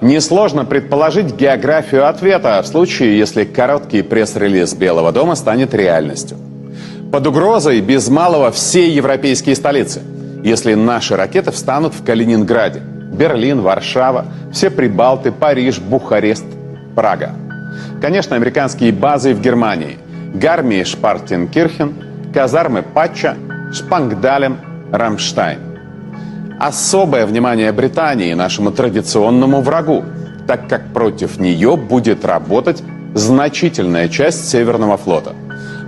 Несложно предположить географию ответа в случае, если короткий пресс-релиз Белого дома станет реальностью. Под угрозой без малого все европейские столицы, если наши ракеты встанут в Калининграде, Берлин, Варшава, все Прибалты, Париж, Бухарест, Прага. Конечно, американские базы в Германии, Гармии-Шпартенкирхен, казармы Патча, Шпангдалем, Рамштайн. Особое внимание Британии, нашему традиционному врагу, так как против нее будет работать значительная часть Северного флота.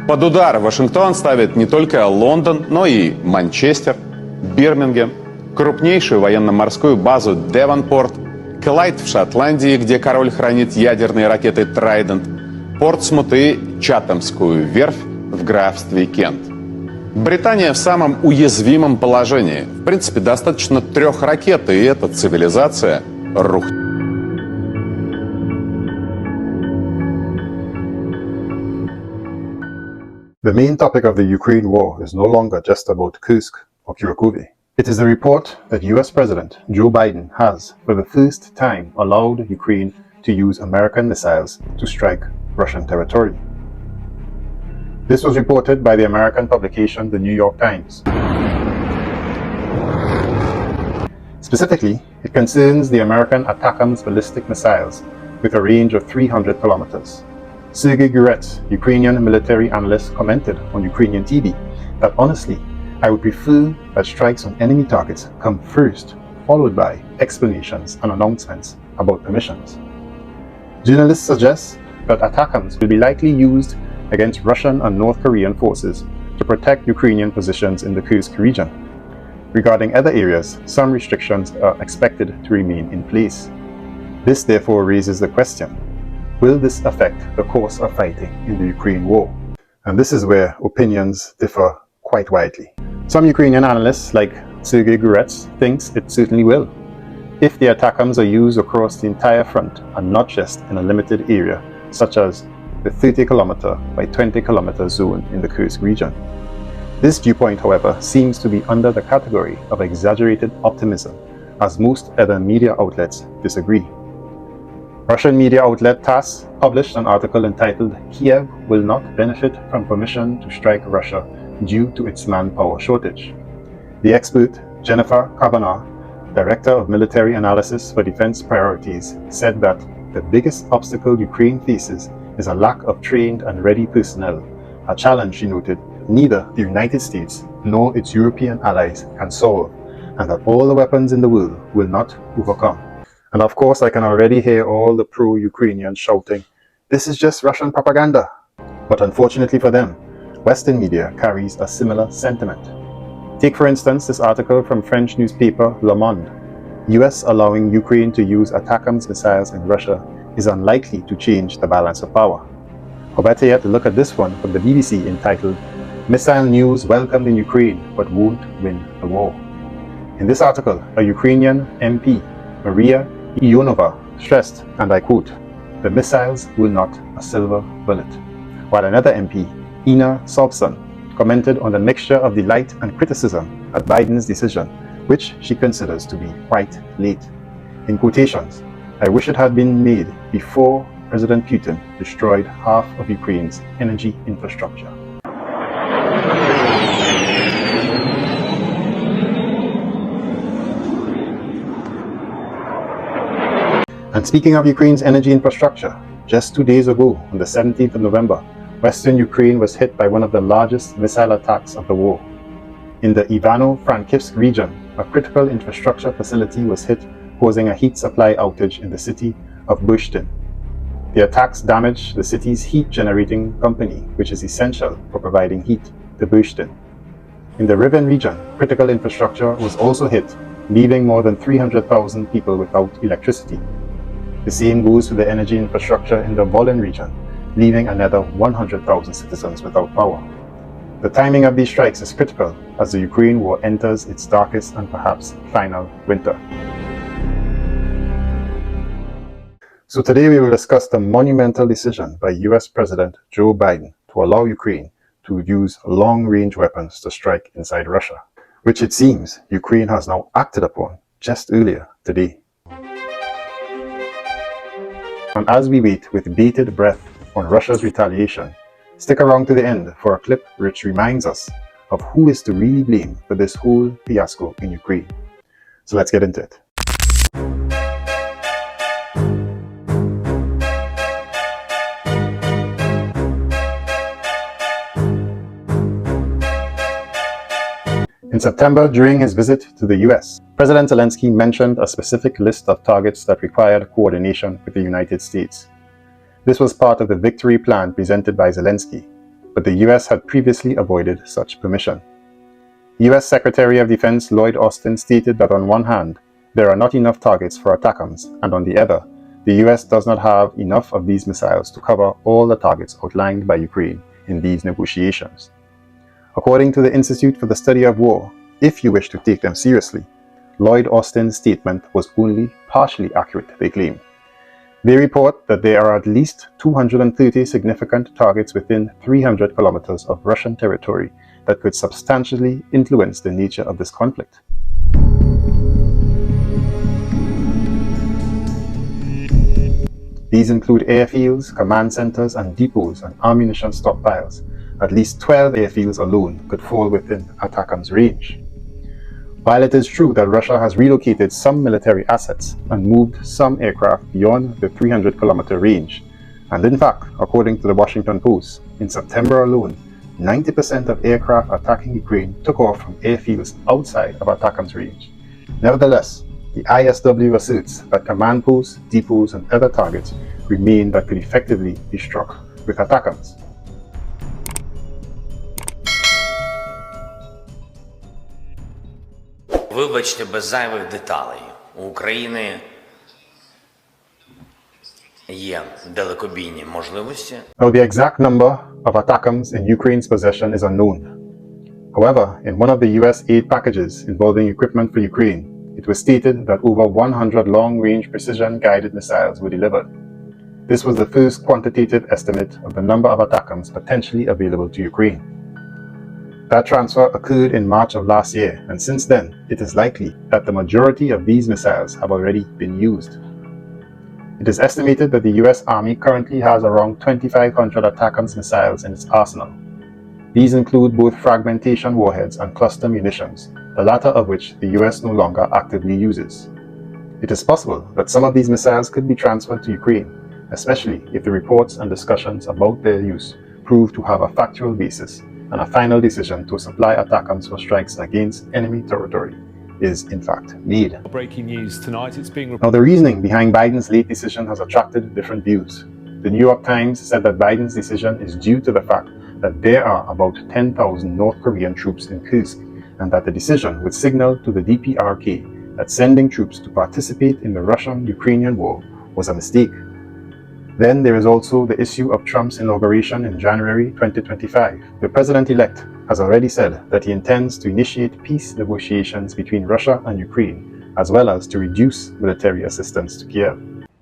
Под удар Вашингтон ставит не только Лондон, но и Манчестер, Бирмингем, крупнейшую военно-морскую базу Девонпорт, Клайд в Шотландии, где король хранит ядерные ракеты «Трайдент», Портсмут и Чатамскую верфь в графстве Кент. Британия в самом уязвимом положении. В принципе, достаточно 3 ракет, и эта цивилизация рухнет. The main topic of the Ukraine war is no longer just about Kursk or Kurakovo. It is the report that US President Joe Biden has, for the first time, allowed Ukraine to use American missiles to strike Russian territory. This was reported by the American publication The New York Times. Specifically, it concerns the American ATACMS ballistic missiles with a range of 300 kilometers. Sergei Guretz, Ukrainian military analyst, commented on Ukrainian TV that honestly, I would prefer that strikes on enemy targets come first, followed by explanations and announcements about permissions. Journalists suggest that ATACMS will be likely used against Russian and North Korean forces to protect Ukrainian positions in the Kursk region. Regarding other areas, some restrictions are expected to remain in place. This therefore raises the question, will this affect the course of fighting in the Ukraine war? And this is where opinions differ quite widely. Some Ukrainian analysts, like Sergei Guretz, thinks it certainly will, if the ATACMS are used across the entire front and not just in a limited area, such as the 30-kilometer by 20-kilometer zone in the Kursk region. This viewpoint, however, seems to be under the category of exaggerated optimism, as most other media outlets disagree. Russian media outlet TASS published an article entitled "Kiev will not benefit from permission to strike Russia due to its manpower shortage." The expert, Jennifer Kavanagh, Director of Military Analysis for Defense Priorities, said that the biggest obstacle Ukraine faces is a lack of trained and ready personnel, a challenge, she noted, neither the United States nor its European allies can solve, and that all the weapons in the world will not overcome. And of course, I can already hear all the pro-Ukrainians shouting, "This is just Russian propaganda." But unfortunately for them, Western media carries a similar sentiment. Take for instance this article from French newspaper Le Monde. US allowing Ukraine to use ATACMS missiles in Russia is unlikely to change the balance of power. Or better yet, look at this one from the BBC entitled, "Missile News Welcomed in Ukraine but Won't Win the War." In this article, a Ukrainian MP, Maria Ionova, stressed, and I quote, "The missiles were not a silver bullet," while another MP, Ina Sobson, commented on the mixture of delight and criticism at Biden's decision, which she considers to be quite late. In quotations, "I wish it had been made before President Putin destroyed half of Ukraine's energy infrastructure." And speaking of Ukraine's energy infrastructure, just 2 days ago, on the 17th of November, Western Ukraine was hit by one of the largest missile attacks of the war. In the Ivano-Frankivsk region, a critical infrastructure facility was hit, causing a heat supply outage in the city of Bushtin. The attacks damaged the city's heat-generating company, which is essential for providing heat to Bushtin. In the Rivne region, critical infrastructure was also hit, leaving more than 300,000 people without electricity. The same goes for the energy infrastructure in the Volyn region, leaving another 100,000 citizens without power. The timing of these strikes is critical as the Ukraine war enters its darkest and perhaps final winter. So today we will discuss the monumental decision by US President Joe Biden to allow Ukraine to use long-range weapons to strike inside Russia, which it seems Ukraine has now acted upon just earlier today. And as we wait with bated breath on Russia's retaliation, stick around to the end for a clip which reminds us of who is to really blame for this whole fiasco in Ukraine. So let's get into it. In September, during his visit to the US, President Zelensky mentioned a specific list of targets that required coordination with the United States. This was part of the victory plan presented by Zelensky, but the US had previously avoided such permission. US Secretary of Defense Lloyd Austin stated that on one hand, there are not enough targets for ATACMS, and on the other, the US does not have enough of these missiles to cover all the targets outlined by Ukraine in these negotiations. According to the Institute for the Study of War, if you wish to take them seriously, Lloyd Austin's statement was only partially accurate, they claim. They report that there are at least 230 significant targets within 300 kilometers of Russian territory that could substantially influence the nature of this conflict. These include airfields, command centers, and depots and ammunition stockpiles. At least 12 airfields alone could fall within ATACMS range. While it is true that Russia has relocated some military assets and moved some aircraft beyond the 300-kilometer range, and in fact, according to the Washington Post, in September alone, 90% of aircraft attacking Ukraine took off from airfields outside of ATACMS range. Nevertheless, the ISW asserts that command posts, depots, and other targets remain that could effectively be struck with ATACMS. Вибачте, без зайвих деталей. У України є далекобійні можливості. Now, the exact number of ATACMS in Ukraine's possession is unknown. However, in one of the US aid packages involving equipment for Ukraine, it was stated that over 100 long-range precision-guided missiles were delivered. This was the first quantitative estimate of the number of ATACMS potentially available to Ukraine. That transfer occurred in March of last year, and since then, it is likely that the majority of these missiles have already been used. It is estimated that the US Army currently has around 2,500 ATACMS missiles in its arsenal. These include both fragmentation warheads and cluster munitions, the latter of which the US no longer actively uses. It is possible that some of these missiles could be transferred to Ukraine, especially if the reports and discussions about their use prove to have a factual basis and a final decision to supply ATACMS for strikes against enemy territory is in fact made. Breaking news tonight, it's being Now, the reasoning behind Biden's late decision has attracted different views. The New York Times said that Biden's decision is due to the fact that there are about 10,000 North Korean troops in Kursk, and that the decision would signal to the DPRK that sending troops to participate in the Russian-Ukrainian war was a mistake. Then there is also the issue of Trump's inauguration in January 2025. The president-elect has already said that he intends to initiate peace negotiations between Russia and Ukraine, as well as to reduce military assistance to Kiev.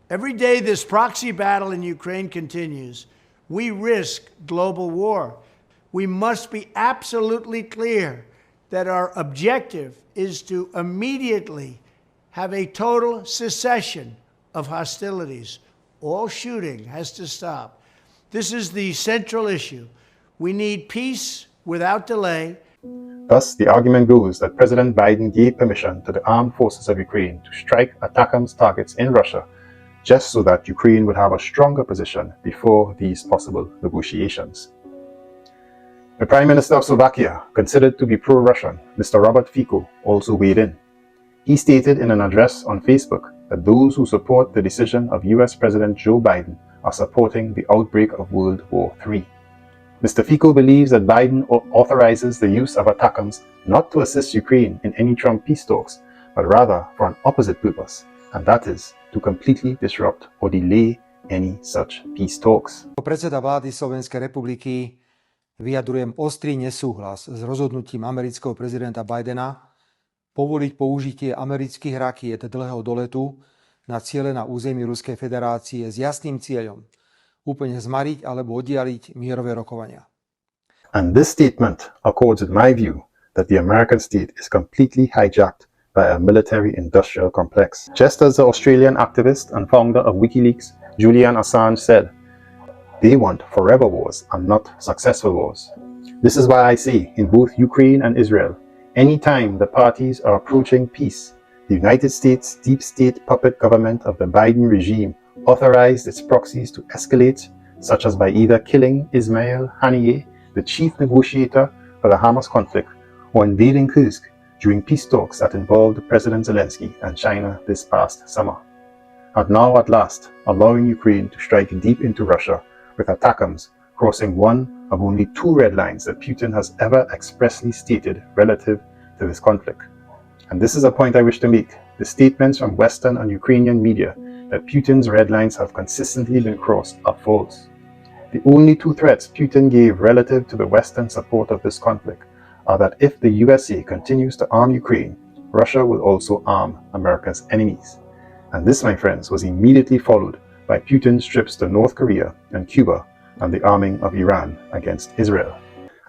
Every day this proxy battle in Ukraine continues, we risk global war. We must be absolutely clear that our objective is to immediately have a total cessation of hostilities. All shooting has to stop. This is the central issue. We need peace without delay. Thus, the argument goes that President Biden gave permission to the armed forces of Ukraine to strike ATACMS targets in Russia just so that Ukraine would have a stronger position before these possible negotiations. The Prime Minister of Slovakia, considered to be pro-Russian, Mr. Robert Fico, also weighed in. He stated in an address on Facebook that those who support the decision of US President Joe Biden are supporting the outbreak of World War III. Mr. Fico believes that Biden authorizes the use of ATACMS not to assist Ukraine in any Trump peace talks, but rather for an opposite purpose, and that is to completely disrupt or delay any such peace talks. Predseda vlády Slovenskej republiky vyjadrujem ostrý nesúhlas s rozhodnutím amerického prezidenta Bidena povoliť použitie amerických rakiet dlhého doletu na ciele na území Ruskej federácie s jasným cieľom úplne zmariť alebo oddialiť mierové rokovania. And this statement accords with my view that the American state is completely hijacked by a military-industrial complex. Just as the Australian activist and founder of WikiLeaks, Julian Assange said, they want forever wars and not successful wars. This is why I say, in both Ukraine and Israel, anytime the parties are approaching peace, the United States deep state puppet government of the Biden regime authorized its proxies to escalate, such as by either killing Ismail Haniyeh, the chief negotiator for the Hamas conflict, or invading Kursk during peace talks that involved President Zelensky and China this past summer. And now at last, allowing Ukraine to strike deep into Russia with ATACMS, crossing one of only two red lines that Putin has ever expressly stated relative to this conflict. And this is a point I wish to make. The statements from Western and Ukrainian media that Putin's red lines have consistently been crossed are false. The only two threats Putin gave relative to the Western support of this conflict are that if the USA continues to arm Ukraine, Russia will also arm America's enemies. And this, my friends, was immediately followed by Putin's trips to North Korea and Cuba and the arming of Iran against Israel.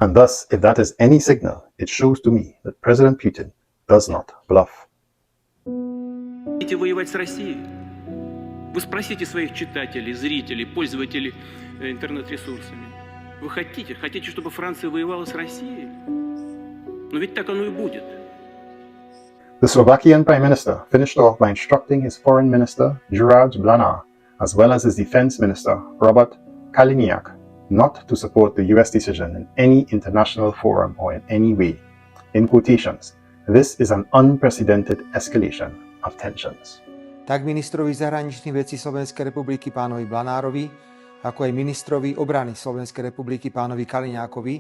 And thus, if that is any signal, it shows to me that President Putin does not bluff. Хотите воевать с Россией? Вы спросите своих читателей, зрителей, пользователей интернет-ресурсами. Вы хотите, чтобы Франция воевала с Россией? Но ведь так оно и будет. The Slovakian Prime Minister finished off by instructing his Foreign Minister, Juraj Blanar, as well as his Defense Minister, Robert, not to support the US decision in any international forum or in any way. In quotations, this is an unprecedented escalation of tensions. Tak ministrovi zahraničných vecí Slovenskej republiky pánovi Blanárovi, ako aj ministrovi obrany Slovenskej republiky pánovi Kaliňákovi,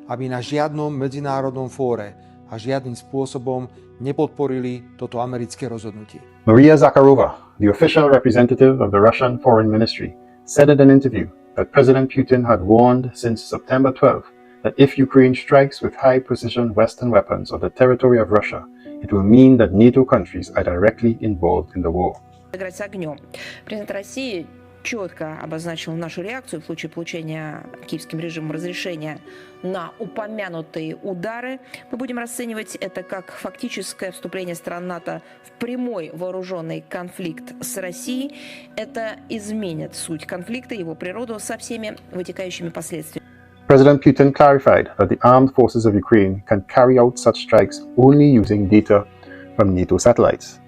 aby na žiadnom medzinárodnom fóre a žiadnym spôsobom nepodporili toto americké rozhodnutie. Maria Zakharova, the official representative of the Russian Foreign Ministry, said in an interview that President Putin had warned since September 12 that if Ukraine strikes with high-precision Western weapons on the territory of Russia, it will mean that NATO countries are directly involved in the war. Играть с огнем. Президент России четко обозначил нашу реакцию в случае получения киевским режимом разрешения на упомянутые удары. Мы будем расценивать это как фактическое вступление стран НАТО в прямой вооруженный конфликт с Россией. Это изменит суть конфликта, его природу со всеми вытекающими последствиями. President Putin clarified that the armed forces of Ukraine can carry out such strikes only using data from NATO satellites.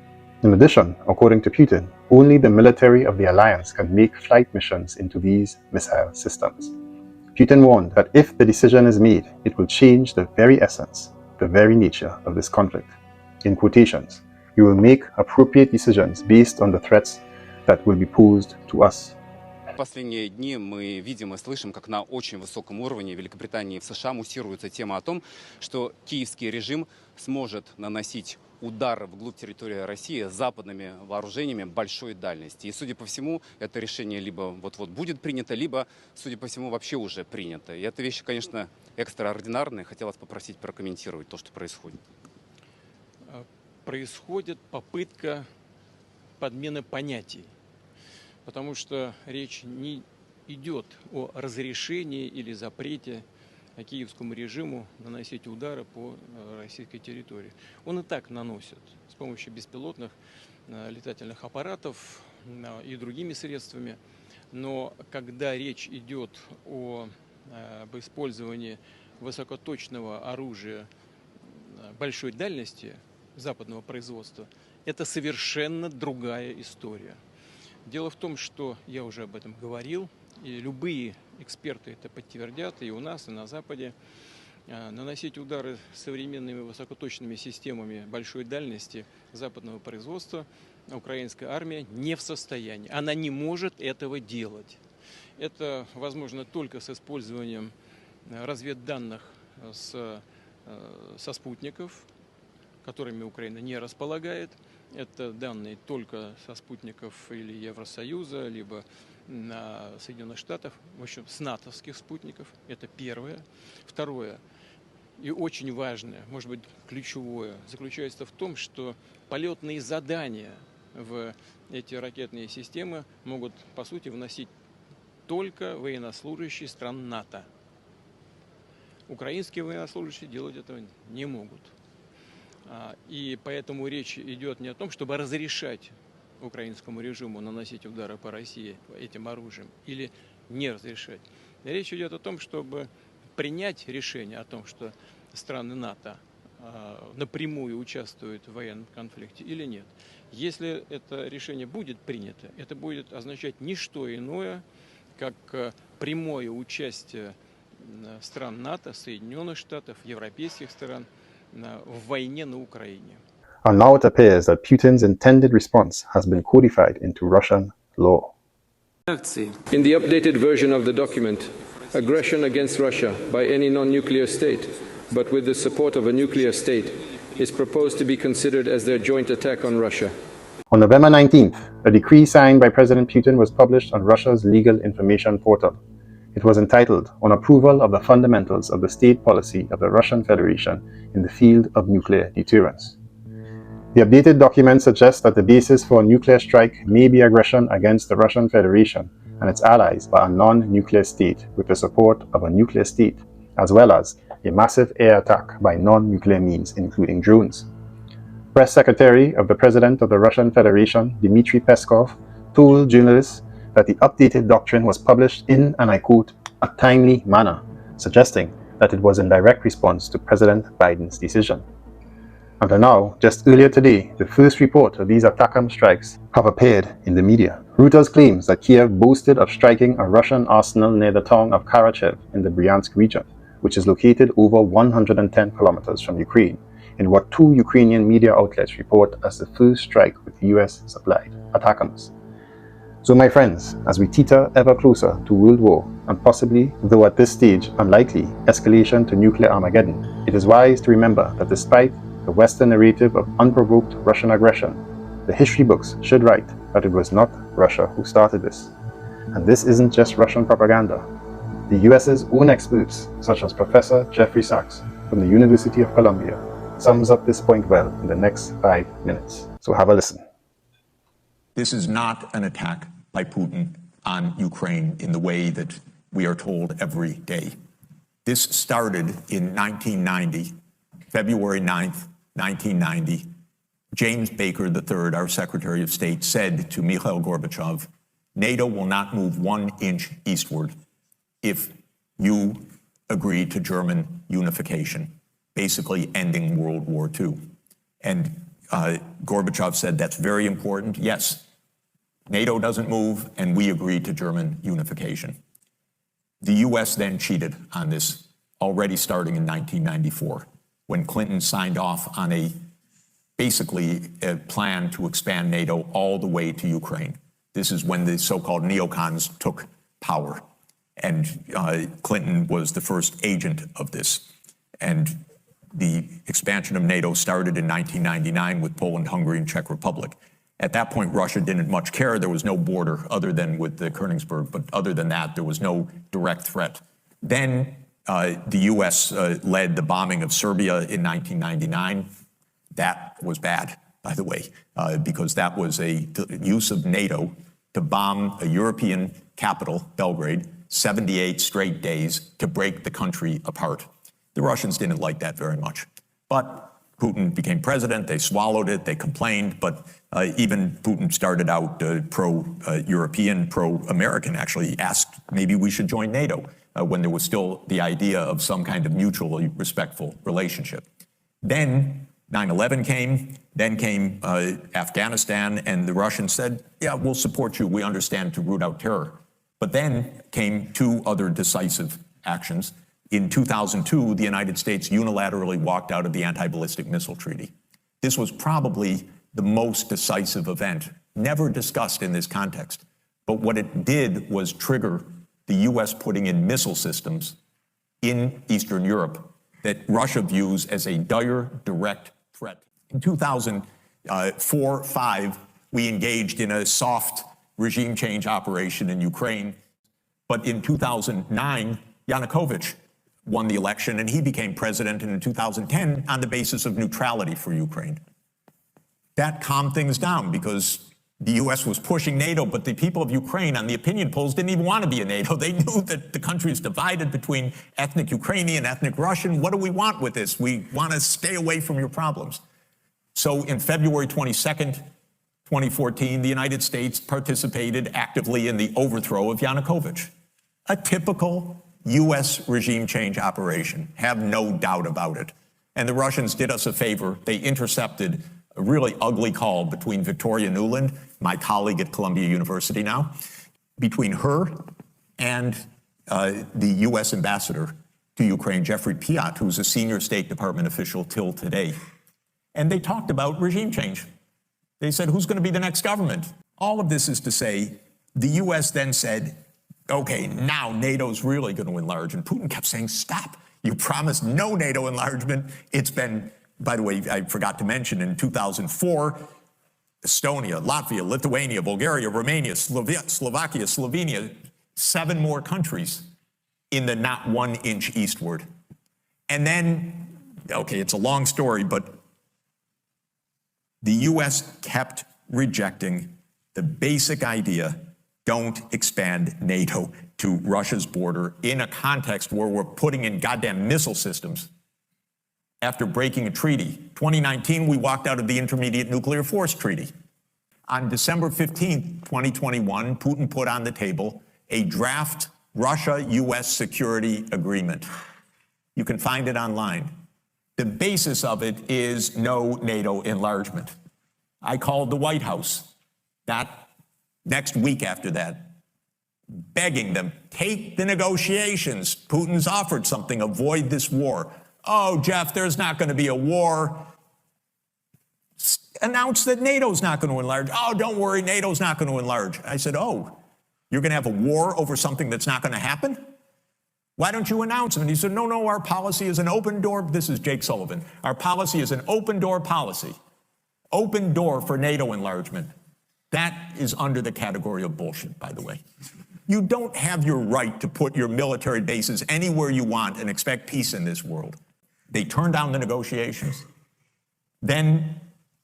In addition, according to Putin, only the military of the alliance can make flight missions into these missile systems. Putin warned that if the decision is made, it will change the very essence, the very nature of this conflict. In quotations, we will make appropriate decisions based on the threats that will be posed to us. В последние дни мы видим и слышим, как на очень высоком уровне в Великобритании и в США муссируется тема о том, что киевский режим сможет наносить удары вглубь территории России западными вооружениями большой дальности. И, судя по всему, это решение либо вот-вот будет принято, либо, судя по всему, вообще уже принято. И это вещи, конечно, экстраординарные. Хотелось попросить прокомментировать то, что происходит. Происходит попытка подмены понятий. Потому что речь не идет о разрешении или запрете киевскому режиму наносить удары по российской территории. Он и так наносит с помощью беспилотных летательных аппаратов и другими средствами. Но когда речь идет об использовании высокоточного оружия большой дальности западного производства, это совершенно другая история. Дело в том, что я уже об этом говорил, и любые эксперты это подтвердят, и у нас, и на Западе. Наносить удары современными высокоточными системами большой дальности западного производства украинская армия не в состоянии. Она не может этого делать. Это возможно только с использованием разведданных со спутников, которыми Украина не располагает. Это данные только со спутников или Евросоюза, либо Соединенных Штатов, в общем, с натовских спутников. Это первое. Второе, и очень важное, может быть, ключевое, заключается в том, что полетные задания в эти ракетные системы могут, по сути, вносить только военнослужащие стран НАТО. Украинские военнослужащие делать этого не могут. И поэтому речь идет не о том, чтобы разрешать украинскому режиму наносить удары по России этим оружием или не разрешать. Речь идет о том, чтобы принять решение о том, что страны НАТО напрямую участвуют в военном конфликте или нет. Если это решение будет принято, это будет означать не что иное, как прямое участие стран НАТО, Соединенных Штатов, европейских стран в войне на Украине. And now it appears that Putin's intended response has been codified into Russian law. In the updated version of the document, aggression against Russia by any non-nuclear state, but with the support of a nuclear state, is proposed to be considered as their joint attack on Russia. On November 19th, a decree signed by President Putin was published on Russia's legal information portal. It was entitled, "On Approval of the Fundamentals of the State Policy of the Russian Federation in the Field of Nuclear Deterrence." The updated document suggests that the basis for a nuclear strike may be aggression against the Russian Federation and its allies by a non-nuclear state with the support of a nuclear state, as well as a massive air attack by non-nuclear means, including drones. Press Secretary of the President of the Russian Federation, Dmitry Peskov, told journalists that the updated doctrine was published in, and I quote, "a timely manner," suggesting that it was in direct response to President Biden's decision. Until now, just earlier today, the first report of these ATACMS strikes have appeared in the media. Reuters claims that Kiev boasted of striking a Russian arsenal near the town of Karachev in the Bryansk region, which is located over 110 kilometers from Ukraine, in what two Ukrainian media outlets report as the first strike with US-supplied ATACMS. So my friends, as we teeter ever closer to World War, and possibly, though at this stage unlikely, escalation to nuclear Armageddon, it is wise to remember that despite the Western narrative of unprovoked Russian aggression, the history books should write that it was not Russia who started this. And this isn't just Russian propaganda. The US's own experts, such as Professor Jeffrey Sachs from the University of Columbia, sums up this point well in the next 5 minutes. So have a listen. This is not an attack by Putin on Ukraine in the way that we are told every day. This started in 1990, February 9th, 1990. James Baker III, our Secretary of State, said to Mikhail Gorbachev, "NATO will not move 1 inch eastward if you agree to German unification," basically ending World War II. And Gorbachev said, "That's very important. Yes, NATO doesn't move, and we agree to German unification." The U.S. then cheated on this, already starting in 1994, when Clinton signed off on basically a plan to expand NATO all the way to Ukraine. This is when the so-called neocons took power, and Clinton was the first agent of this. And the expansion of NATO started in 1999 with Poland, Hungary, and Czech Republic. At that point, Russia didn't much care. There was no border other than with the Königsberg, but other than that, there was no direct threat. Then the U.S. led the bombing of Serbia in 1999. That was bad, by the way, because that was a use of NATO to bomb a European capital, Belgrade, 78 straight days to break the country apart. The Russians didn't like that very much. But Putin became president, they swallowed it, they complained, but even Putin started out pro-European, pro-American, actually asked maybe we should join NATO when there was still the idea of some kind of mutually respectful relationship. Then 9/11 came, then came Afghanistan, and the Russians said, yeah, we'll support you, we understand, to root out terror. But then came 2 other decisive actions. In 2002, the United States unilaterally walked out of the Anti-Ballistic Missile Treaty. This was probably the most decisive event, never discussed in this context. But what it did was trigger the U.S. putting in missile systems in Eastern Europe that Russia views as a dire, direct threat. In 2004-5, we engaged in a soft regime change operation in Ukraine. But in 2009, Yanukovych won the election, and he became president in 2010 on the basis of neutrality for Ukraine. That calmed things down because the U.S. was pushing NATO, but the people of Ukraine on the opinion polls didn't even want to be in NATO. They knew that the country is divided between ethnic Ukrainian, ethnic Russian. What do we want with this? We want to stay away from your problems. So in February 22nd, 2014, the United States participated actively in the overthrow of Yanukovych. A typical U.S. regime change operation, have no doubt about it. And the Russians did us a favor. They intercepted a really ugly call between Victoria Nuland, my colleague at Columbia University now, between her and the U.S. ambassador to Ukraine, Jeffrey Piot, who's a senior State Department official till today. And they talked about regime change. They said, who's going to be the next government? All of this is to say, the U.S. then said, okay, now NATO's really going to enlarge. And Putin kept saying, stop. You promised no NATO enlargement. It's been, by the way, I forgot to mention, in 2004, Estonia, Latvia, Lithuania, Bulgaria, Romania, Slovakia, Slovenia, 7 more countries in the not 1 inch eastward. And then, okay, it's a long story, but the U.S. kept rejecting the basic idea, don't expand NATO to Russia's border in a context where we're putting in goddamn missile systems after breaking a treaty. 2019, we walked out of the Intermediate Nuclear Force Treaty. On December 15, 2021, Putin put on the table a draft Russia-U.S. security agreement. You can find it online. The basis of it is no NATO enlargement. I called the White House that next week after that, begging them, take the negotiations. Putin's offered something, avoid this war. Oh, Jeff, there's not going to be a war. Announce that NATO's not going to enlarge. Oh, don't worry, NATO's not going to enlarge. I said, oh, you're going to have a war over something that's not going to happen? Why don't you announce it? And he said, no, our policy is an open door. This is Jake Sullivan. Our policy is an open door policy. Open door for NATO enlargement. That is under the category of bullshit, by the way. You don't have your right to put your military bases anywhere you want and expect peace in this world. They turned down the negotiations. Then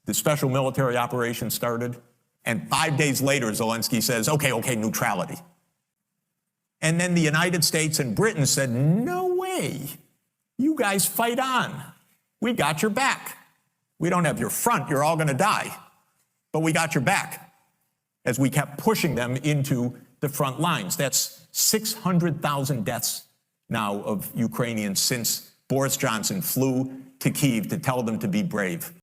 the special military operation started. And 5 days later, Zelensky says, okay, neutrality. And then the United States and Britain said, no way. You guys fight on. We got your back. We don't have your front. You're all going to die. But we got your back as we kept pushing them into the front lines. That's 600,000 deaths now of Ukrainians since Boris Johnson flew to Kyiv to tell them to be brave.